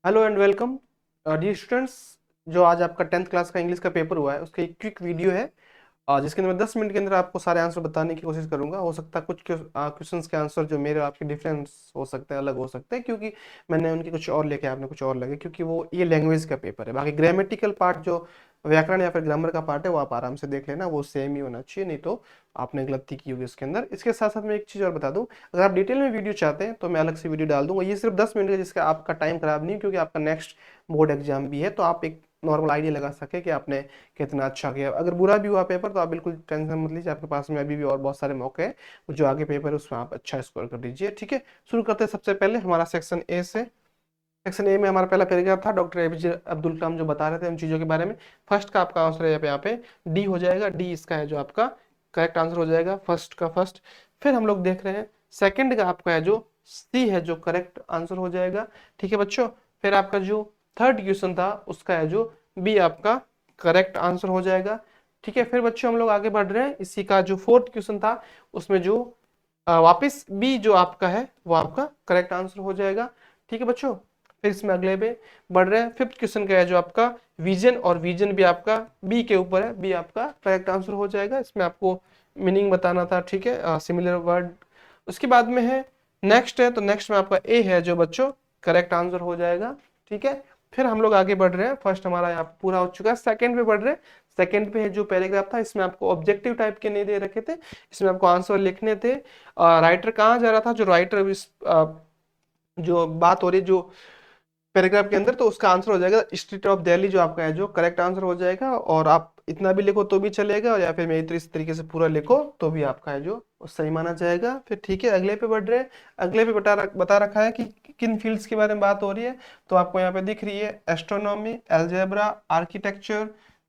Hello and welcome dear students. जो आज आपका 10th क्लास का इंग्लिश का पेपर हुआ है उसका एक क्विक वीडियो है जिसके अंदर मैं 10 मिनट के अंदर आपको सारे आंसर बताने की कोशिश करूंगा। हो सकता है कुछ क्वेश्चंस के आंसर जो मेरे और आपके डिफरेंस हो सकते हैं, अलग हो सकते हैं, क्योंकि मैंने उनके कुछ और लेके आपने कुछ और लगे, क्योंकि वो ये लैंग्वेज का पेपर है। बाकी ग्रामेटिकल पार्ट जो व्याकरण या फिर ग्रामर का पार्ट है वो आप आराम से देख लेना, वो सेम ही होना चाहिए, नहीं तो आपने गलती की होगी उसके अंदर। इसके साथ साथ मैं एक चीज़ और बता दूं, अगर आप डिटेल में वीडियो चाहते हैं तो मैं अलग से वीडियो डाल दूंगा। ये सिर्फ 10 मिनट का, जिसका आपका टाइम खराब नहीं, क्योंकि आपका नेक्स्ट बोर्ड एग्जाम भी है, तो आप एक नॉर्मल आइडिया लगा सके कि आपने कितना अच्छा किया। अगर बुरा भी हुआ पेपर तो आप बिल्कुल टेंशन मत लीजिए, आपके पास में अभी भी और बहुत सारे मौके हैं। जो आगे पेपर है उसमें आप अच्छा स्कोर कर दीजिए। ठीक है, शुरू करते हैं सबसे पहले हमारा सेक्शन ए से। सेक्शन ए में हमारा पहला पैराग्राफ था, डॉक्टर एपीजे अब्दुल कलाम जो बता रहे थे उन चीज़ों के बारे में। फर्स्ट का आपका आंसर है यहाँ पे डी हो जाएगा। डी इसका है जो आपका करेक्ट आंसर हो जाएगा, फर्स्ट का फर्स्ट। फिर हम लोग देख रहे हैं सेकंड का आपका है जो सी है जो करेक्ट आंसर हो जाएगा। ठीक है बच्चों। फिर आपका जो थर्ड क्वेश्चन था उसका है जो बी आपका करेक्ट आंसर हो जाएगा। ठीक है, फिर बच्चों हम लोग आगे बढ़ रहे हैं। इसी का जो फोर्थ क्वेश्चन था उसमें जो वापस बी जो आपका है वो आपका करेक्ट आंसर हो जाएगा। ठीक है बच्चों। फिर इसमें अगले पे बढ़ रहे हैं। फिफ्थ क्वेश्चन का है जो आपका विजन, और विजन भी आपका बी के ऊपर है, बी आपका करेक्ट आंसर हो जाएगा। इसमें आपको मीनिंग बताना था। ठीक है, सिमिलर वर्ड। उसके बाद में है नेक्स्ट है, तो नेक्स्ट में आपका ए है जो बच्चों करेक्ट आंसर हो जाएगा। ठीक है, फिर हम लोग आगे बढ़ रहे हैं। फर्स्ट हमारा यहाँ पूरा हो चुका है, सेकंड पे बढ़ रहे हैं। सेकंड पे है जो पैराग्राफ था, इसमें आपको ऑब्जेक्टिव टाइप के नहीं दे रखे थे, इसमें आपको आंसर लिखने थे। राइटर कहाँ जा रहा था, जो राइटर इस जो बात हो रही है जो पैराग्राफ के अंदर, तो उसका आंसर हो जाएगा स्ट्रीट ऑफ दिल्ली, जो आपका है जो करेक्ट आंसर हो जाएगा। और आप इतना भी लिखो तो भी चलेगा, और या फिर मेरी इस तरीके से पूरा लिखो तो भी आपका है जो वो सही माना जाएगा। फिर ठीक है, अगले पे बढ़ रहे हैं। अगले पे बता रखा है कि किन फील्ड्स के बारे में बात हो रही है। तो आपको यहाँ पे दिख रही है एस्ट्रोनॉमी, अलजेब्रा, आर्किटेक्चर।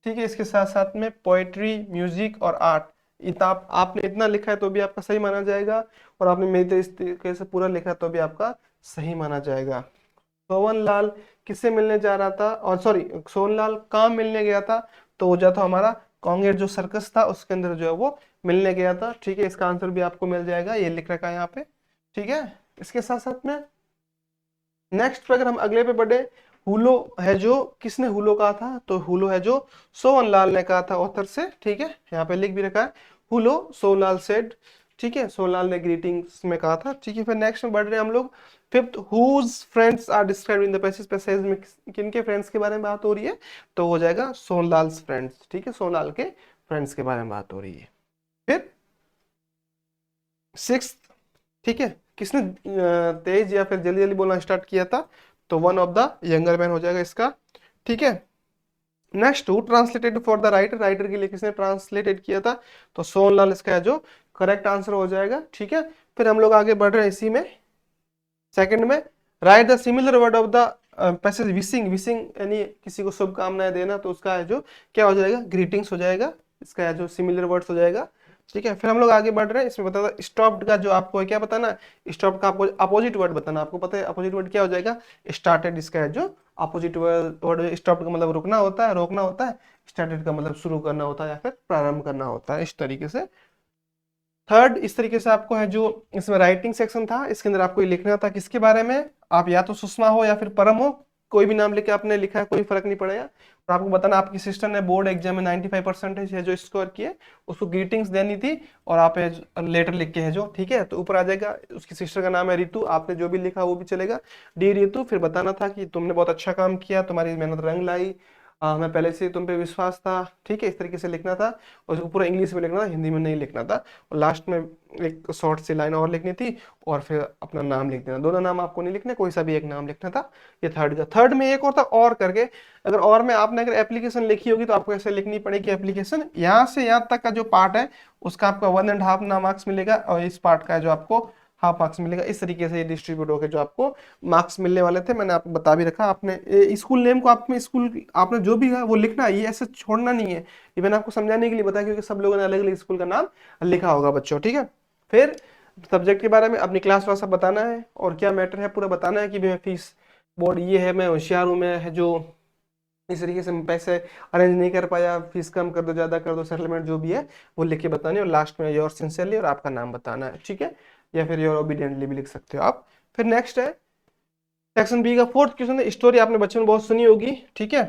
ठीक है, इसके साथ साथ में पोएट्री, म्यूजिक और आर्ट। इतना आपने इतना लिखा है तो भी आपका सही माना जाएगा, और आपने मेरी इस तरीके से पूरा लिखा है तो भी आपका सही माना जाएगा। सोहनलाल किससे मिलने जा रहा था, और सॉरी सोहनलाल कहाँ मिलने गया था, तो वो जो था हमारा कांगेर जो सर्कस था उसके अंदर जो है वो मिलने गया था। ठीक है, इसका आंसर भी आपको मिल जाएगा, ये लिख रखा है यहाँ पे। ठीक है, इसके साथ साथ में नेक्स्ट पे अगर हम अगले पे बढ़े, हुलो है जो किसने हुलो कहा था, तो हुलो है जो सोहनलाल ने कहा था ऑथर से। ठीक है, यहाँ पे लिख भी रखा है हुलो सोहनलाल सेड। ठीक है, सोहनलाल ने ग्रीटिंग्स में कहा था। ठीक है, फिर नेक्स्ट में बढ़ रहे हैं हम लोग। Fifth, whose friends are described in the passage. Passage में किन के फ्रेंड्स के बारे में बात हो रही है, तो हो जाएगा सोहनलाल फ्रेंड्स। ठीक है, सोहनलाल के फ्रेंड्स के बारे में बात हो रही है। फिर सिक्स, ठीक है, किसने तेज या फिर जल्दी जल्दी बोलना स्टार्ट किया था, तो one of the younger man हो जाएगा इसका। ठीक है, next, who translated for the writer, writer के लिए किसने ट्रांसलेटेड किया था, तो सोनलाल इसका है जो करेक्ट आंसर हो जाएगा। ठीक है, फिर हम लोग आगे बढ़ रहे हैं इसी में। सेकंड में right the similar word of the passage. Wishing, wishing यानी किसी को शुभकामनाएं देना, तो उसका है जो क्या हो जाएगा, ग्रीटिंग्स हो जाएगा। इसका है जो सिमिलर वर्ड्स हो जाएगा। ठीक है, फिर हम लोग आगे बढ़ रहे हैं। इसमें बता था स्टॉप्ड का जो आपको है क्या बताना है, स्टॉप्ड का आपको अपोजिट वर्ड बताना। आपको पता है अपोजिट वर्ड क्या हो जाएगा, स्टार्टेड। इसका है जो अपोजिट वर्ड, स्टॉप्ड का मतलब रुकना होता है, रोकना होता है। स्टार्टेड का मतलब शुरू करना होता है या फिर प्रारंभ करना होता है, इस तरीके से। थर्ड, इस तरीके से आपको है जो इसमें राइटिंग सेक्शन था, इसके अंदर आपको ये लिखना था किसके बारे में। आप या तो सुषमा हो या फिर परम हो, कोई भी नाम लेके आपने लिखा है, कोई फर्क नहीं पड़ेगा। और आपको बताना आपकी सिस्टर ने बोर्ड एग्जाम में 95% है जो स्कोर किए, उसको ग्रीटिंग्स देनी थी, और आप लेटर लिख के है जो, ठीक है, तो ऊपर आ जाएगा। उसकी सिस्टर का नाम है रितु, आपने जो भी लिखा वो भी चलेगा, डी रितु। फिर बताना था कि तुमने बहुत अच्छा काम किया, तुम्हारी मेहनत रंग लाई, मैं पहले से ही तुम पे विश्वास था। ठीक है, इस तरीके से लिखना था, और उसको पूरा इंग्लिश में लिखना था, हिंदी में नहीं लिखना था। और लास्ट में एक शॉर्ट सी लाइन और लिखनी थी, और फिर अपना नाम लिख देना। दोनों नाम आपको नहीं लिखने, कोई सा भी एक नाम लिखना था। ये थर्ड का। थर्ड में एक और था और करके, अगर और में आपने अगर एप्लीकेशन लिखी होगी तो आपको ऐसे लिखनी पड़ेगी एप्लीकेशन। यहाँ से यहाँ तक का जो पार्ट है उसका आपका 1.5 मार्क्स मिलेगा, और इस पार्ट का जो आपको हाफ मार्क्स मिलेगा। इस तरीके से ये डिस्ट्रीब्यूट होकर जो आपको मार्क्स मिलने वाले थे, मैंने आपको बता भी रखा। आपने स्कूल नेम को आपने स्कूल आपने जो भी है वो लिखना है, ये ऐसे छोड़ना नहीं है। ये मैंने आपको समझाने के लिए बताया, क्योंकि सब लोगों ने अलग अलग स्कूल का नाम लिखा होगा बच्चों। ठीक है, फिर सब्जेक्ट के बारे में अपनी क्लास वाला सब बताना है, और क्या मैटर है पूरा बताना है कि मैं फीस बोर्ड ये है, मैं होशियार हूँ, मैं है जो इस तरीके से मैं पैसे अरेंज नहीं कर पाया, फीस कम कर दो, ज़्यादा कर दो, सेटलमेंट जो भी है वो लिख के बतानी है। और लास्ट में योर सिंसियरली और आपका नाम बताना है। ठीक है, या फिर योर ओबीडियंटली भी लिख सकते हो आप। फिर नेक्स्ट है सेक्शन बी का फोर्थ क्वेश्चन है, स्टोरी आपने बच्चों में बहुत सुनी होगी, ठीक है।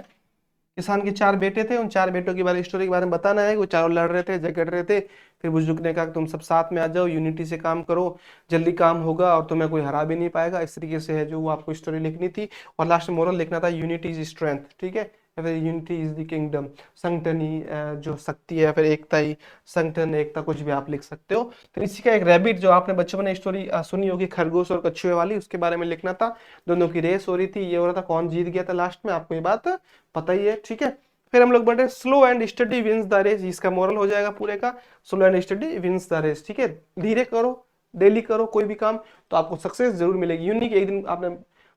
किसान के 4 बेटे थे, उन 4 बेटों के बारे स्टोरी के बारे में बताना है। वो चारों लड़ रहे थे, झगड़ रहे थे, फिर बुजुर्ग ने कहा कि तुम सब साथ में आ जाओ, यूनिटी से काम करो, जल्दी काम होगा और तुम्हें कोई हरा भी नहीं पाएगा। इस तरीके से है जो वो आपको स्टोरी लिखनी थी। और लास्ट में मोरल लिखना था, यूनिटी इज स्ट्रेंथ, ठीक है, या फिर यूनिटी इज द किंगडम, संगठन ही जो शक्ति है, या फिर एकता ही संगठन, एकता, कुछ भी आप लिख सकते हो। तो इसी का एक रैबिट जो आपने बच्चों ने स्टोरी सुनी होगी, खरगोश और कछुए वाली, उसके बारे में लिखना था। दोनों की रेस हो रही थी, ये हो रहा था कौन जीत गया था लास्ट में, आपको ये बात पता ही है, ठीक है। फिर हम लोग बढ़े, slow and steady wins the race, इसका मोरल हो जाएगा पूरे का, slow and steady wins the race, ठीक है। धीरे करो, डेली करो कोई भी काम, तो आपको सक्सेस जरूर मिलेगी। यूनिक एक दिन आपने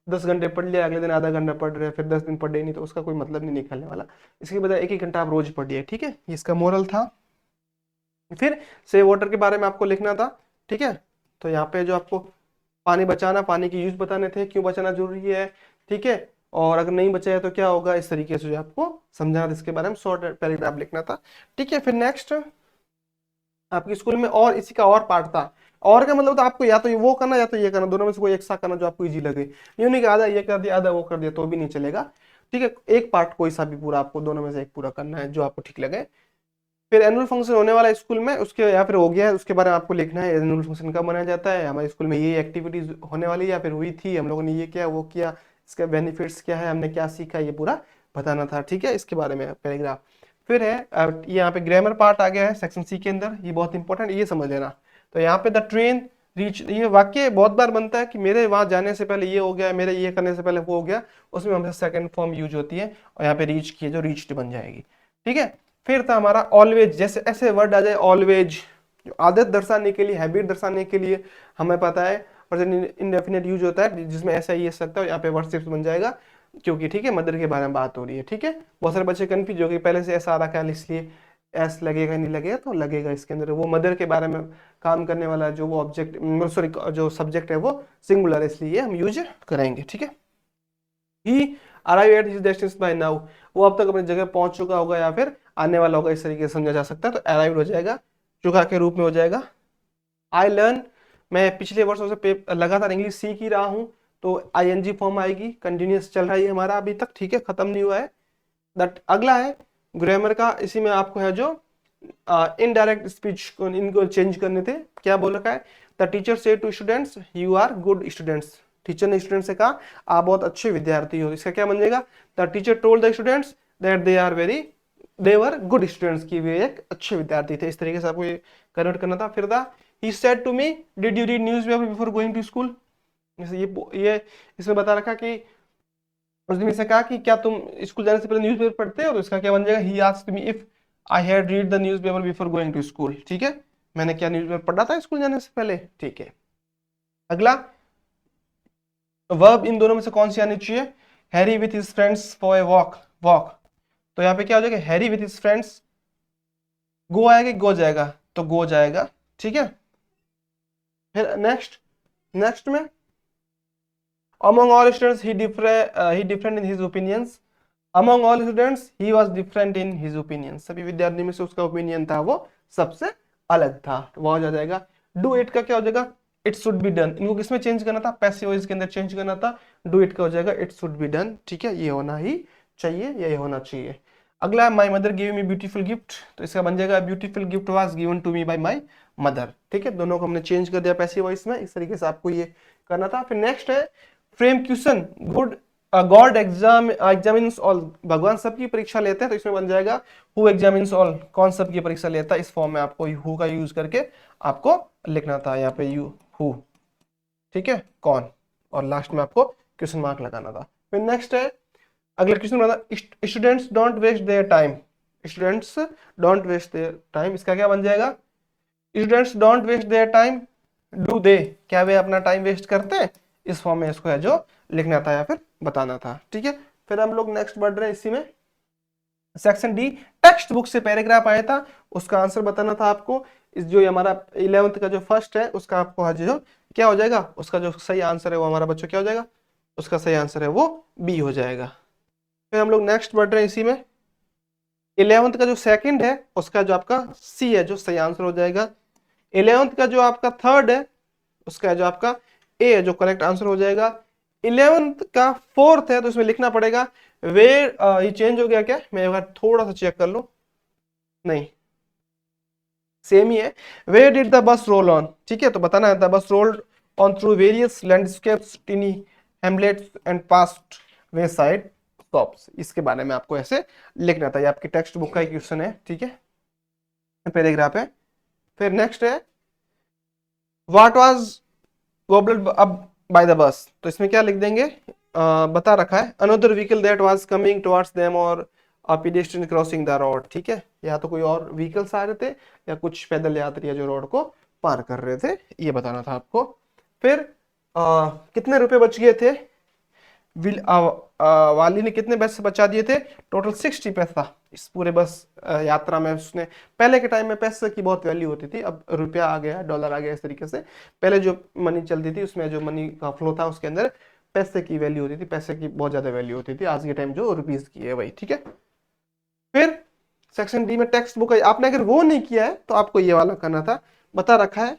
10 घंटे पढ़ लिया, अगले दिन आधा घंटा पढ़ रहे हैं, फिर 10 दिन पढ़े नहीं, तो उसका कोई मतलब नहीं निकलने वाला। इसके बजाय एक 1 घंटा आप रोज पढ़िए, ठीक है, ये इसका मोरल था। फिर सेव वाटर के बारे में आपको लिखना था, ठीक है। तो यहाँ पे जो आपको पानी बचाना, पानी के यूज बताने थे, क्यों बचाना जरूरी है, ठीक है। और अगर नहीं बचाया तो क्या होगा, इस तरीके से जो आपको समझाना था, इसके बारे में शॉर्ट पैराग्राफ लिखना था, ठीक है। फिर नेक्स्ट आपके स्कूल में और इसी का और पार्ट था। और का मतलब था आपको या तो ये वो करना या तो ये करना, दोनों में से कोई एक सा करना जो आपको इजी लगे। ये नहीं कि आधा ये कर दिया आधा वो कर दिया तो भी नहीं चलेगा, ठीक है। एक पार्ट कोई सा भी पूरा आपको दोनों में से एक पूरा करना है जो आपको ठीक लगे। फिर एनुअल फंक्शन होने वाला है स्कूल में, उसके या फिर हो गया है, उसके बारे में आपको लिखना है। एनुअल फंक्शन कब मनाया जाता है, हमारे स्कूल में ये एक्टिविटीज होने वाली है या फिर हुई थी, हम लोगों ने ये किया वो किया, इसका बेनिफिट्स क्या है, हमने क्या सीखा, ये पूरा बताना था, ठीक है। इसके बारे में पैराग्राफ। फिर है ये यहाँ पे ग्रामर पार्ट आ गया है सेक्शन सी के अंदर, ये बहुत इंपॉर्टेंट, ये समझ लेना। तो यहाँ पे द ट्रेन रीच, ये वाक्य बहुत बार बनता है कि मेरे वहां जाने से पहले ये हो गया, मेरे ये करने से पहले वो हो गया, उसमें हमेशा सेकंड फॉर्म यूज होती है, और यहाँ पे रीच की जो रीच्ड बन जाएगी, ठीक है। फिर था हमारा ऑलवेज, जैसे ऐसे वर्ड आ जाए ऑलवेज, जो आदत दर्शाने के लिए, हैबिट दर्शाने के लिए हमें पता है, और जो इनडेफिनेट यूज होता है जिसमें ऐसा ही सकता है, यहाँ पे वर्ड बन जाएगा, क्योंकि ठीक है मदर के बारे में बात हो रही है, ठीक है। बहुत सारे बच्चे कंफ्यूज हो गए, पहले से ऐसा आ रखा है इसलिए एस लगेगा नहीं लगेगा, तो लगेगा इसके अंदर, वो मदर के बारे में काम करने वाला जो वो ऑब्जेक्ट, सॉरी जो सब्जेक्ट है वो सिंगुलर है, इसलिए हम यूज करेंगे, ठीक है। He arrive at his destination by now, वो अब तक अपनी जगह पहुंच चुका होगा या फिर आने वाला होगा, इस तरीके से समझा जा सकता है। तो अराइव हो जाएगा, चुका के रूप में हो जाएगा। आई लर्न, मैं पिछले वर्षों से लगातार इंग्लिश सीख ही रहा हूँ, तो आईएनजी फॉर्म आएगी, कंटिन्यूअस चल रहा है हमारा अभी तक, ठीक है, खत्म नहीं हुआ है। दैट अगला है ग्रामर का, इसी में आपको है जो इनडायरेक्ट स्पीच को इनको चेंज करने थे। क्या बोल रखा है, the teacher said to students you are good students, teacher ने स्टूडेंट से कहा आप बहुत अच्छे विद्यार्थी हो। इसका क्या बन जाएगा, the teacher told the students that they are very, they were good students, की वे एक अच्छे विद्यार्थी थे। इस तरीके से आपको ये कन्वर्ट करना था। फिर था he said to me did you read newspaper before going to school, ये इसमें बता रखा कि उसने मुझसे कहा कि क्या तुम स्कूल जाने से पहले न्यूज़पेपर पढ़ते हो, तो इसका क्या बन जाएगा, he asked me if I had read the newspaper before going to school, ठीक है, मैंने क्या न्यूज़पेपर पढ़ा था स्कूल जाने से पहले, ठीक है। अगला वर्ब इन दोनों में से कौन सी आनी चाहिए, Harry with his friends for a walk, walk, तो यहाँ पे क्या हो जाएगा, हैरी विथ हिज फ्रेंड्स, गो आएगा गो जाएगा, तो गो जाएगा, ठीक है। फिर नेक्स्ट, नेक्स्ट में among all students he different in his opinions, among all students he was different in his opinions, सभी विद्यार्थी में से उसका ओपिनियन था वो सबसे अलग था, तो वो आ जाएगा। डू इट का क्या हो जाएगा, इट शुड बी डन, इनको किसमें चेंज करना था, पैसिव वॉइस के अंदर चेंज करना था। डू इट का हो जाएगा इट शुड बी डन, ठीक है, ये होना ही चाहिए, ये होना चाहिए। अगला my mother give me beautiful gift, तो इसका बन जाएगा beautiful gift was given to me by my mother, ठीक है, दोनों को हमने चेंज कर दिया पैसिव वॉइस में, इस तरीके से आपको ये करना था। फिर नेक्स्ट है frame question, good God examines all, भगवान सबकी परीक्षा लेते हैं, तो इसमें बन जाएगा हु एग्जामिन्स ऑल, कौन सबकी परीक्षा लेता है। इस फॉर्म में आपको हु का यूज करके आपको लिखना था, यहाँ पे यू हु, ठीक है, कौन, और लास्ट में आपको क्वेश्चन मार्क लगाना था। फिर नेक्स्ट है अगला क्वेश्चन बना, students don't waste their time, students don't waste their time, इसका क्या बन जाएगा, students don't waste their time, do they, क्या वे अपना टाइम वेस्ट करते हैं। इस फॉर्म में इसको है जो लिखना था या फिर बताना था, ठीक है। फिर हम लोग नेक्स्ट बढ़ रहे हैं इसी में, सेक्शन डी, टेक्स्ट बुक से पैराग्राफ आया था, उसका आंसर बताना था आपको। इस जो हमारा 11th का जो फर्स्ट है उसका आपको जो क्या हो जाएगा, उसका जो सही आंसर है वो हमारा बच्चों क्या हो जाएगा, उसका सही आंसर है वो बी हो जाएगा। फिर हम लोग नेक्स्ट बढ़ रहे हैं इसी में, 11th का जो सेकंड है उसका जो आपका सी है जो सही आंसर हो जाएगा। 11th का जो आपका थर्ड है उसका जो आपका ए है जो करेक्ट आंसर हो जाएगा। 11th का 4th है तो इसमें लिखना पड़ेगा वेयर, ये चेंज हो गया क्या, मैं एक बार थोड़ा सा चेक कर लूं, नहीं सेम ही है। Where did the bus roll on, ठीक है, तो बताना है the bus rolled on through various landscapes, tiny hamlets and past wayside stops, इसके बारे में आपको ऐसे लिखना था। ये आपकी टेक्स्ट बुक का एक क्वेश्चन है, ठीक है, पैराग्राफ है। फिर नेक्स्ट है what was gobbled up by the bus, तो इसमें क्या लिख देंगे, बता रखा है another vehicle that was coming towards them और a pedestrian crossing the road, ठीक है, या तो कोई और व्हीकल्स आ रहे थे या कुछ पैदल यात्री है जो रोड को पार कर रहे थे, ये बताना था आपको। फिर कितने रुपए बच गए थे, वाली ने कितने पैसे बचा दिए थे, टोटल 60 पैसा इस पूरे बस यात्रा में उसने। पहले के टाइम में पैसे की बहुत वैल्यू होती थी, अब रुपया आ गया, डॉलर आ गया, इस तरीके से पहले जो मनी चलती थी उसमें जो मनी का फ्लो था उसके अंदर पैसे की वैल्यू होती थी, पैसे की बहुत ज्यादा वैल्यू होती थी, आज के टाइम जो रुपीज की है वही, ठीक है। फिर सेक्शन डी में टेक्स्ट बुक है, आपने अगर वो नहीं किया है तो आपको ये वाला करना था, बता रखा है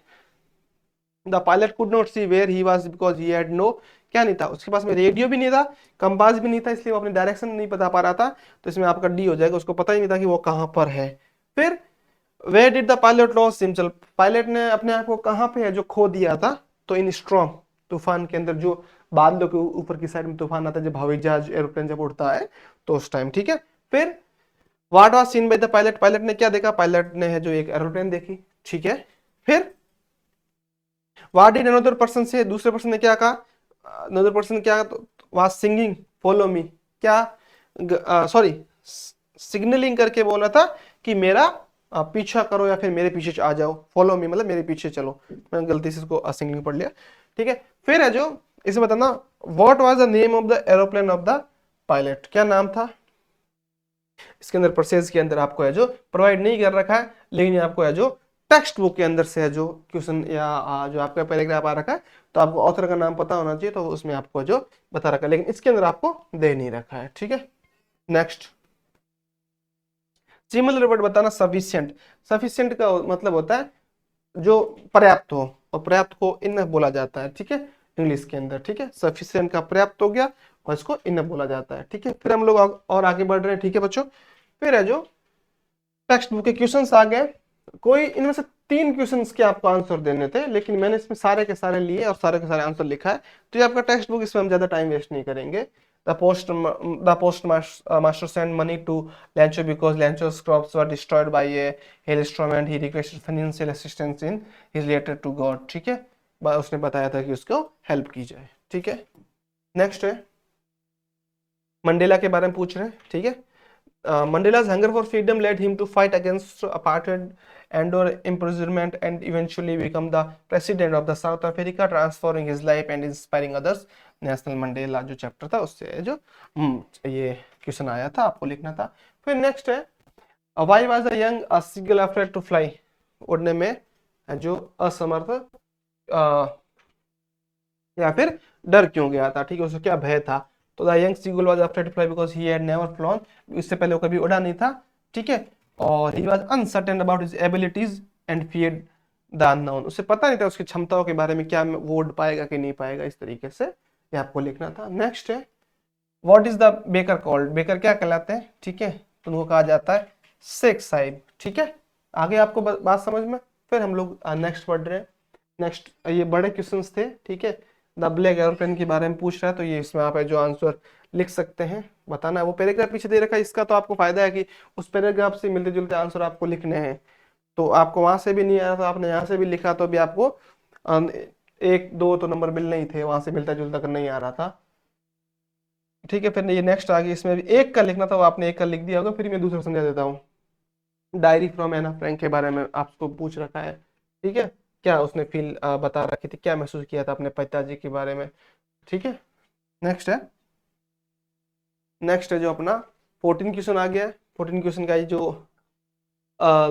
the pilot could not see where he was because he had no, क्या नहीं था उसके पास में, रेडियो भी नहीं था, कंपास भी नहीं था, इसलिए वो अपनी डायरेक्शन नहीं बता पा रहा था, तो इसमें आपका डी हो जाएगा, उसको पता ही नहीं था कि वो कहां पर है। फिर where did the pilot lose himself, pilot ने अपने आप को कहां पे है जो खो दिया था, तो इन स्ट्रॉम, तूफान के अंदर, जो बादलों के ऊपर की साइड में तूफान आता है जब हवाई जहाज एरोप्लेन जब उड़ता है तो उस टाइम, ठीक है। फिर what was scene by the pilot, pilot ने क्या देखा, पायलट ने है जो एक एरोप्लेन देखी, ठीक है। फिर व्हाट डिड अनदर पर्सन से, दूसरे पर्सन ने क्या कहा, अनदर पर्सन क्या वाज सिंगिंग फॉलो मी, क्या सॉरी सिग्नलिंग करके बोला था कि मेरा पीछा करो या फिर मेरे पीछे आ जाओ, फॉलो मी मतलब मेरे पीछे चलो, मैंने गलती से इसको सिंगिंग पढ़ लिया, ठीक है। फिर है जो इसे बताना what was the name of the aeroplane of the pilot, क्या नाम था, इसके अंदर प्रोसेस के अंदर आपको है जो प्रोवाइड नहीं कर रखा है, लेकिन आपको है जो टेक्स्ट बुक के अंदर से है जो क्वेश्चन या जो आपका पैराग्राफ आ रखा है तो आपको ऑथर का नाम पता होना चाहिए, तो उसमें आपको जो बता रखा है, लेकिन इसके अंदर आपको दे नहीं रखा है, ठीक है। नेक्स्ट सिमिलर वर्ड बताना सफिशिएंट, सफिशिएंट का मतलब होता है जो पर्याप्त हो, और पर्याप्त को इनफ बोला जाता है, ठीक है, इंग्लिश के अंदर, ठीक है, सफिशिएंट का पर्याप्त हो गया और इसको इनफ बोला जाता है, ठीक है। फिर हम लोग और आगे बढ़ रहे हैं, ठीक है बच्चों। फिर है जो टेक्स्ट बुक के क्वेश्चंस आ गए, कोई इनमें से 3 क्वेश्चंस के आपको आंसर देने थे, लेकिन मैंने इसमें सारे के सारे लिए और सारे के सारे आंसर लिखा है, तो ये आपका टेक्स्ट बुक, इसमें हम ज्यादा टाइम वेस्ट नहीं करेंगे। The post master sent money to Lancho because Lancho's crops were destroyed by a hailstorm and he requested financial assistance in his letter to God, ठीक है, उसने बताया था कि उसको हेल्प की जाए, ठीक है। नेक्स्ट है मंडेला के बारे में पूछ रहे हैं, ठीक है। Mandela's hunger for freedom led him to fight against apartheid and or imprisonment and eventually become the president of the South Africa, transforming his life and inspiring others. National Mandela जो chapter था उससे जो ये question आया था, आपको लिखना था। फिर नेक्स्ट है why was the young seagull afraid to fly, उड़ने में जो असमर्थ या फिर डर क्यों गया था, ठीक है, उसको क्या भय था, तो the young seagull was afraid to fly because he had never flown, इससे पहले वो कभी उड़ा नहीं था, ठीक है, और he was uncertain about his abilities and feared the unknown, उसे पता नहीं था उसकी क्षमताओं के बारे में, क्या वो उड़ पाएगा कि नहीं पाएगा, इस तरीके से ये आपको लिखना था। नेक्स्ट है what is the baker called, baker क्या कहलाते हैं, ठीक है, तो उनको कहा जाता है शेख साहिब, ठीक है। आगे आपको बात समझ में। फिर हम लोग नेक्स्ट पढ़ रहे हैं। नेक्स्ट ये बड़े क्वेश्चंस थे, ठीक है, द ब्लैक एरोप्लेन के बारे में पूछ रहा है, तो ये इसमें आप है जो आंसर लिख सकते हैं, बताना है। वो पैराग्राफ पीछे दे रखा है, इसका तो आपको फायदा है कि उस पैराग्राफ से मिलते जुलते आंसर आपको लिखने हैं, तो आपको वहां से भी नहीं आया था, आपने यहाँ से भी लिखा तो भी आपको 1 2 तो नंबर मिलने ही थे, वहां से मिलता जुलता कर नहीं आ रहा था, ठीक है। फिर ये नेक्स्ट आ गया, इसमें भी एक का लिखना था, वो आपने एक का लिख दिया होगा, फिर मैं दूसरा समझा देता हूँ। डायरी फ्रॉम एना फ्रैंक के बारे में आपको पूछ रखा है, ठीक है, क्या उसने फील बता रखी थी, क्या महसूस किया था अपने पिताजी के बारे में, ठीक है। नेक्स्ट है जो अपना 14 क्वेश्चन आ गया है। 14 क्वेश्चन का ये जो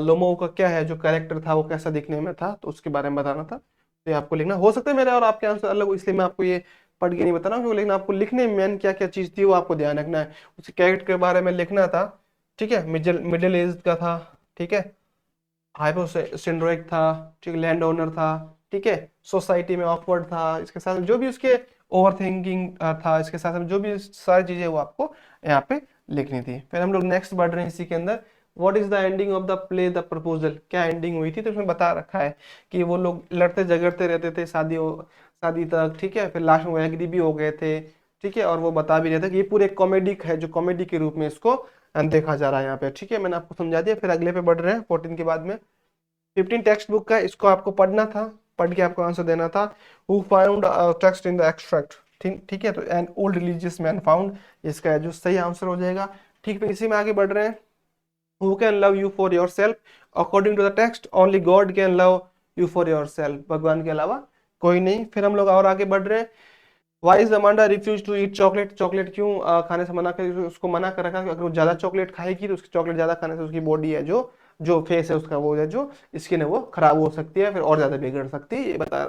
लोमो का क्या है जो कैरेक्टर था वो कैसा दिखने में था, तो उसके बारे में बताना था, तो ये आपको लिखना। हो सकता है मेरे और आपके आंसर अलग हो, इसलिए मैं आपको ये पढ़ के नहीं बता रहा हूँ, लेकिन आपको लिखने में क्या क्या चीज थी वो आपको ध्यान रखना है। उसके कैरेक्टर के बारे में लिखना था, ठीक है, मिडिल एज का था, ठीक है, हाइपोसेंड्रोइक था, ठीक है, लैंड ओनर था, ठीक है, सोसाइटी में ऑकवर्ड था, इसके साथ जो भी उसके ओवर थिंकिंग था, इसके साथ साथ जो भी सारी चीजें वो आपको यहाँ पे लिखनी थी। फिर हम लोग नेक्स्ट बढ़ रहे हैं इसी के अंदर। What is the ending of the play the proposal, क्या एंडिंग हुई थी, तो इसमें बता रखा है कि वो लोग लड़ते झगड़ते रहते थे शादी तक, ठीक है, फिर लास्ट में वो एग्री भी हो गए थे, ठीक है, और वो बता भी रहे थे कि ये पूरे कॉमेडी है, जो कॉमेडी के रूप में इसको देखा जा रहा है यहाँ पे, ठीक है, मैंने आपको समझा दिया। फिर अगले पे बढ़ रहे हैं 14 के बाद में। 15 टेक्स्ट बुक का, इसको आपको पढ़ना था, पढ़ के आपको आंसर देना था। Who found text in the extract, ठीक ठीक है, तो an old religious man found, इसका जो सही आंसर हो जाएगा। ठीक है, इसी में आगे बढ़ रहे हैं। Who can love you for yourself, according to the text only God can love you for yourself, भगवान के अलावा कोई नहीं। फिर हम लोग और आगे बढ़ रहे हैं। Why is Amanda refuse to eat chocolate, chocolate क्यों खाने से मना कर, उसको मना कर रखा, अगर वो ज्यादा चॉकलेट खाएगी तो उसकी चॉकलेट ज्यादा खाने से उसकी बॉडी है जो जो फेस है उसका, वो है जो स्किन है वो खराब हो सकती है, फिर और ज्यादा बिगड़ सकती है, ये बता।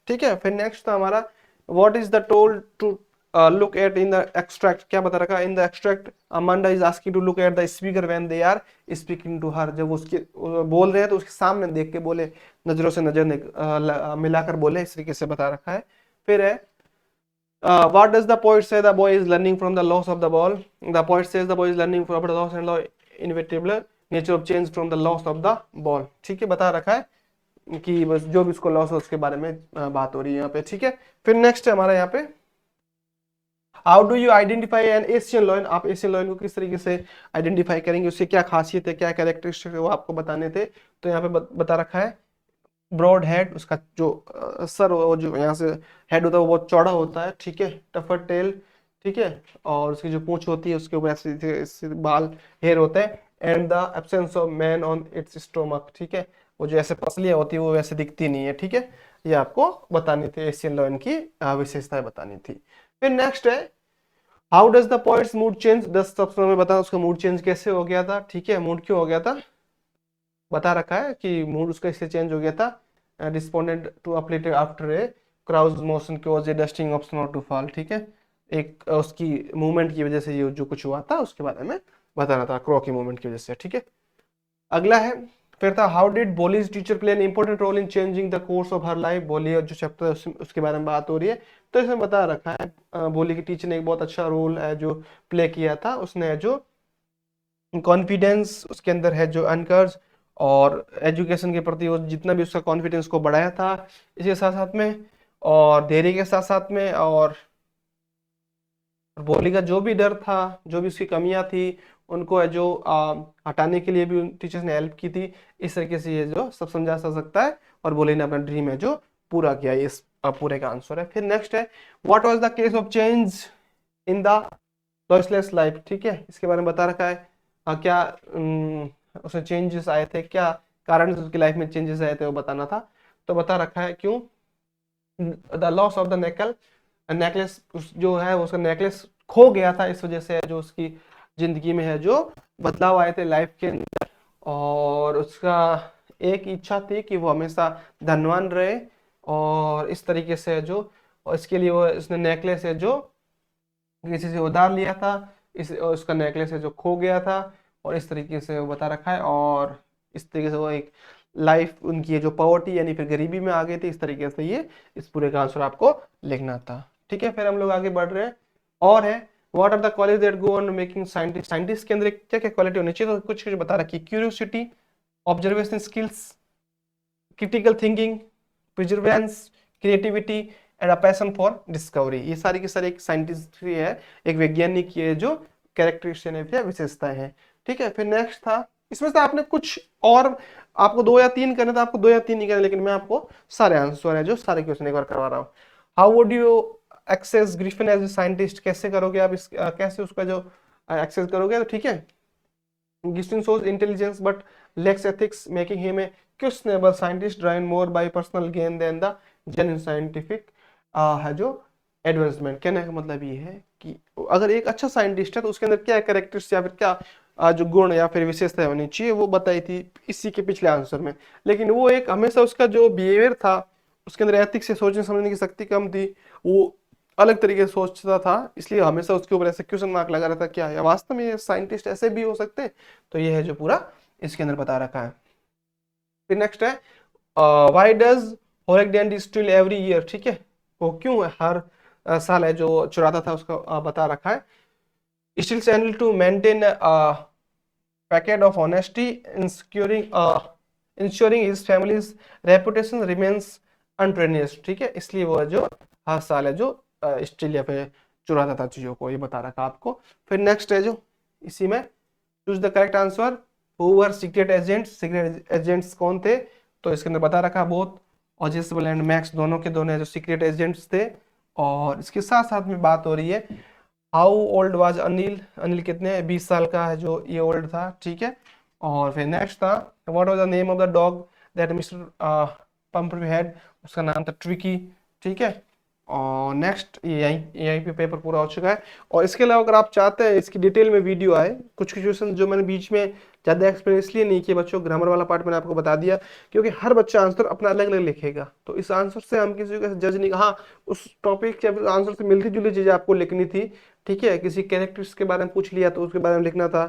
ठीक है, फिर नेक्स्ट था हमारा what is the told to look at in the extract, क्या बता रखा in the extract, Amanda is asking to look at the speaker when they are speaking to her, जब उसके बोल रहे हैं तो उसके सामने देख के बोले, नजरों से नजर मिलाकर बोले, इस तरीके से बता रखा है। फिर है what does the poet say the boy is learning from the loss of the ball? The poet says the boy is learning from the loss and the inevitable nature of change from the loss of the ball. ठीक है, बता रखा है कि बस जो भी उसको लॉस है उसके बारे में बात हो रही है यहाँ पे। ठीक है, फिर नेक्स्ट है हमारा यहाँ पे how do you identify N Asian lion, आप एशियन लॉयन को किस तरीके से आइडेंटिफाई करेंगे, उससे क्या खासियत है, क्या कैरेक्टरिस्टिक है, वो आपको बताने थे। तो यहाँ पे बता रखा है ब्रॉड हेड, उसका जो सर वो जो यहाँ से हेड होता है वो बहुत चौड़ा होता है, ठीक है, टफर टेल, ठीक है, और उसकी जो पूंछ होती है उसके ऊपर ऐसे बाल हेयर होते हैं, and the absence of man on it's stomach, ठीक है, वो जो ऐसे पसलियां होती है वो वैसे दिखती नहीं है। ठीक है, ये आपको बतानी थी, एशियन लॉयन की विशेषताएं बतानी थी। फिर नेक्स्ट है how does the poets mood change, 10 सबसे में बता उसका मूड चेंज कैसे हो गया था, ठीक है, मूड क्यों हो गया था, बता रखा है कि मूड उसका इससे चेंज हो गया था, responded to uplifted after a crow's motion cause a dusting of snow to fall, ठीक है, एक उसकी मूवमेंट की वजह से ये जो कुछ हुआ था उसके बारे में बता रहा था, क्रो की मूवमेंट की वजह से। ठीक है, अगला है फिर था how did Bholi's teacher play an important role in changing the course of her life, Bholi जो चैप्टर है उसके बारे में बात हो रही है। तो इसमें बता रखा है बोली की टीचर ने एक बहुत अच्छा रोल है जो प्ले किया था, उसने जो कॉन्फिडेंस उसके अंदर है जो अनकर्स और एजुकेशन के प्रति वो जितना भी उसका कॉन्फिडेंस को बढ़ाया था, इसके साथ साथ में और धैर्य के साथ साथ में, और बोली का जो भी डर था, जो भी उसकी कमियां थी, उनको है जो हटाने के लिए भी टीचर्स ने हेल्प की थी। इस तरीके से ये जो सब समझा जा सकता है, और बोली ने अपना ड्रीम है जो पूरा किया, ये इस पूरे का आंसर है। फिर नेक्स्ट है what was the case of change in the Loisel's life, ठीक है, इसके बारे में बता रखा है क्या उसमें चेंजेस आए थे, क्या कारण से उसकी लाइफ में चेंजेस आए थे वो बताना था। तो बता रखा है क्यों the loss of the necklace, necklace जो है उसका नेकलेस खो गया था, इस वजह से जो उसकी जिंदगी में है जो बदलाव आए थे लाइफ के अंदर, और उसका एक इच्छा थी कि वो हमेशा धनवान रहे, और इस तरीके से जो और इसके लिए वो इसने नेकलेस है जो किसी से उधार लिया था, इस उसका नेकलेस है जो खो गया था, और इस तरीके से वो बता रखा है, और इस तरीके से वो एक लाइफ उनकी है जो पॉवर्टी यानी फिर गरीबी में आ गई थी, इस तरीके से ये इस पूरे का आंसर आपको लिखना था। ठीक है, फिर हम लोग आगे बढ़ रहे हैं और है what are the qualities that go on making scientist, scientist के अंदर क्या क्या क्वालिटी होनी चाहिए, तो कुछ कुछ बता रखी, curiosity, observation skills, critical thinking, प्रिजर्वेंस, creativity and a passion for discovery, ये सारी की सारी एक साइंटिस्ट है, एक वैज्ञानिक की है जो कैरेक्टरिस्टिक या विशेषताएं हैं। ठीक है, फिर नेक्स्ट था इसमें से आपने कुछ और आपको 2 या 3 करने, तो आपको 2 या 3 नहीं करने, लेकिन मैं आपको सारे आंसर है जो सारे क्वेश्चन एक बार करवा रहा हूँ। How would you access Griffin as a scientist, कैसे करोगे आप इस कैसे उसका जो एक्सेस करोगे, तो ठीक है, Gistin shows intelligence but lacks ethics, making him a questionable scientist driven more by personal gain than the genuine scientific है जो एडवांसमेंट। कहने का मतलब ये है कि अगर एक अच्छा साइंटिस्ट है तो उसके अंदर क्या कैरेक्टर्स या फिर क्या जो गुण या फिर विशेषताएं होनी चाहिए वो बताई थी इसी के पिछले आंसर में, लेकिन वो एक हमेशा उसका जो बिहेवियर था उसके अंदर एथिक्स से सोचने समझने की शक्ति कम थी, वो अलग तरीके से सोचता था, इसलिए हमेशा उसके ऊपर ऐसे क्वेश्चन मार्क लगा रहता क्या है वास्तव में ये साइंटिस्ट ऐसे भी हो सकते हैं। तो ये है जो पूरा इसके अंदर बता रखा है। फिर नेक्स्ट है why does holiday still every year, ठीक है, वो क्यों है हर साल है जो चुराता था उसका बता रखा है। Still channel to maintain packet of honesty insuring his family's reputation remains untarnished, ठीक है, इसलिए वो जो हर साल है जो ऑस्ट्रेलिया पे चुराता था चीजों को, ये बता रखा आपको। फिर नेक्स्ट है जो इसी में choose the correct answer, who were secret agents, secret agents कौन थे, तो इसके अंदर बता रखा बहुत ऑजेसबल एंड मैक्स दोनों के दोनों जो सीक्रेट एजेंट्स थे। और इसके साथ साथ में बात हो रही है how old was Anil, Anil कितने 20 साल का है जो ये ओल्ड था, ठीक है। और फिर नेक्स्ट था what was the name of the dog that mister Pumphrey had, उसका नाम था ट्रिकी, ठीक है। और नेक्स्ट ये यहीं पे पेपर पूरा हो चुका है। और इसके अलावा अगर आप चाहते हैं इसकी डिटेल में वीडियो आए, कुछ क्वेश्चन जो मैंने बीच में ज़्यादा एक्सप्लेन इसलिए नहीं किया बच्चों, ग्रामर वाला पार्ट मैंने आपको बता दिया, क्योंकि हर बच्चा आंसर अपना अलग अलग लिखेगा, तो इस आंसर से हम किसी को जज नहीं, हाँ उस टॉपिक के आंसर से मिलती जुली चीज़ें आपको लिखनी थी, ठीक है। किसी कैरेक्टर्स के बारे में पूछ लिया तो उसके बारे में लिखना था,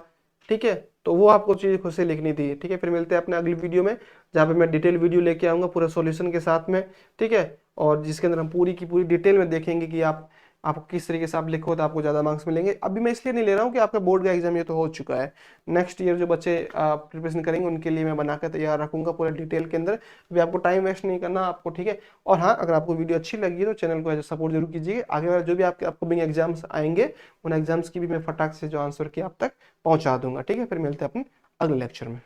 ठीक है, तो वो आपको चीज़ खुद से लिखनी थी, ठीक है। फिर मिलते हैं अपने अगली वीडियो में जहाँ पे मैं डिटेल वीडियो लेके आऊँगा पूरा सॉल्यूशन के साथ में, ठीक है। और जिसके अंदर हम पूरी की पूरी डिटेल में देखेंगे कि आपको किस तरीके से आप लिखो तो आपको ज़्यादा मार्क्स मिलेंगे। अभी मैं इसलिए नहीं ले रहा हूँ कि आपका बोर्ड का एग्जाम ये तो हो चुका है, नेक्स्ट ईयर जो बच्चे प्रिपरेशन करेंगे उनके लिए मैं बनाकर तैयार रखूंगा पूरा डिटेल के अंदर, भी आपको टाइम वेस्ट नहीं करना आपको, ठीक है। और हाँ, अगर आपको वीडियो अच्छी लगी तो चैनल को सपोर्ट जरूर कीजिए, आगे वाले जो भी आपके अपकमिंग एग्जाम्स आएंगे उन एग्जाम्स की भी मैं फटाक से जो आंसर की आप तक पहुंचा दूंगा, ठीक है। फिर मिलते हैं अपने अगले लेक्चर में।